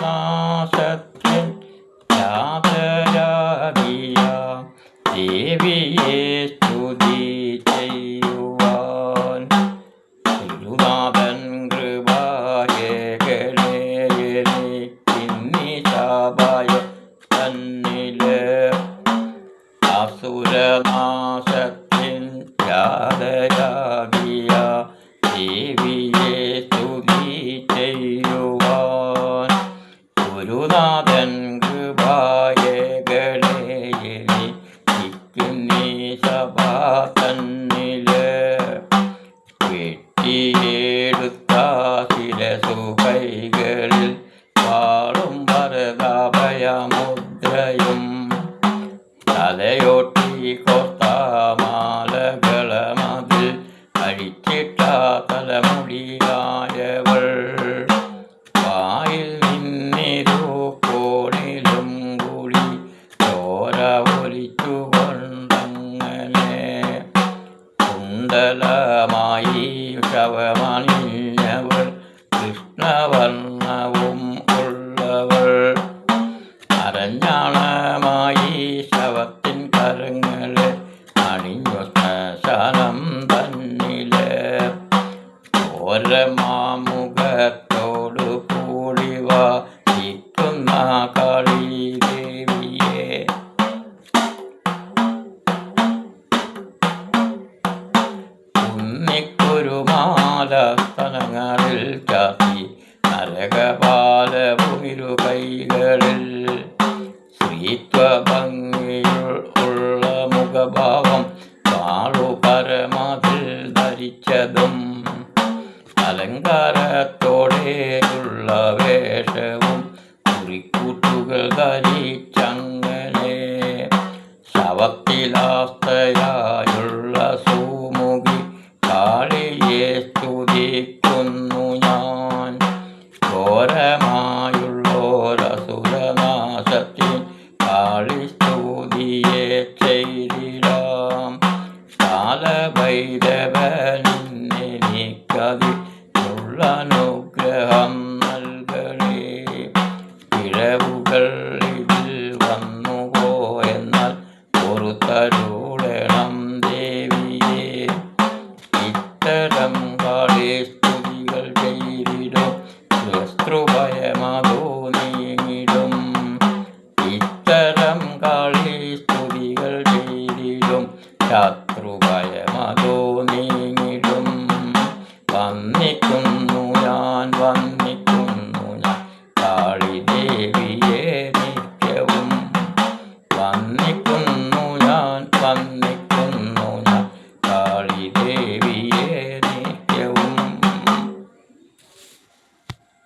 അസുരനാശത്തിൻ യാതയാകിയ ദേവിയെ സ്തുതി ചെയ്യുവാൻ ഗുരുനാഥൻ കൃപയേകണേ എനിക്കിന്നി ശാപായ തന്നില് അസുരനാശത്തിൻ യാതയാകിയ ദേവിയെ സ്തുതി ചെയ്യുവാൻ ഗുരുനാഥൻ കൃപയേകണേ എനിക്കിന്നി ശാപാ തന്നില് വെട്ടിയെടുത്ത ശിരസു കൈകളിൽ വാളും ഭരതാഭയമുദ്രയും തലയൊട്ടി കോർത്ത മാലകളമതിൽ അഴിച്ചിട്ട തലമുടിയായവൾ വായിൽ നിന്നിരു കോണിലും കൂടി ചോര ഒലിച്ചുകൊണ്ടങ്ങനെ കുണ്ടലമായി ശവമണിഞ്ഞവൾ കൃഷ്ണവർണ്ണവും ഉള്ളവൾ അരഞ്ഞാണമായി ശവത്തിൻ കരങ്ങളെ അണിഞ്ഞു ശ്മശാനം തന്നില് ഓരമാമുഖത്തോടു കൂടി വായിക്കുന്ന കാളീദേവിയെ ഉന്നിക്കുരുമാല സ്ഥലങ്ങളിൽ ചാത്തി നരകപാലഭൂമിരു കൈകളിൽ സ്ത്രീത്വഭംഗിയുള്ള മുഖഭാവം കാളുപരമതിൽ ധരിച്ചതും അലങ്കാരത്തോടെയുള്ള വേഷവും കുറിക്കൂട്ടുകൾ ധരിച്ചങ്ങനെ ശവത്തിലാസ്തയായുള്ള സുമുഖി കാളിയെ സ്തുതിക്കുന്നു ഞാൻ ഘോരമായുള്ളോരസുരനാശത്തിൻ കാളി സ്തുതിയെ ചെയ്തിടാം കാലഭൈരവനെനിക്കതിനുള്ള അനുഗ്രഹം നൽകണേ പിഴവുകൾ ഇതിൽ വന്നുപോയെന്നാൽ പൊറുത്തരുളണം ദേവിയെ ഇത്തരം കാളി സ്തുതികൾ ചെയ്തിടും ശത്രുഭയമതോ നീങ്ങിടും ഇത്തരം കാളി സ്തുതികൾ ചെയ്തിടും ശത്രുഭയമതോ നീങ്ങിടും വന്ദിക്കുന്നു ഞാൻ കാളിദേവിയെ നിത്യവും വന്ദിക്കുന്നു ഞാൻ കാളിദേവിയെ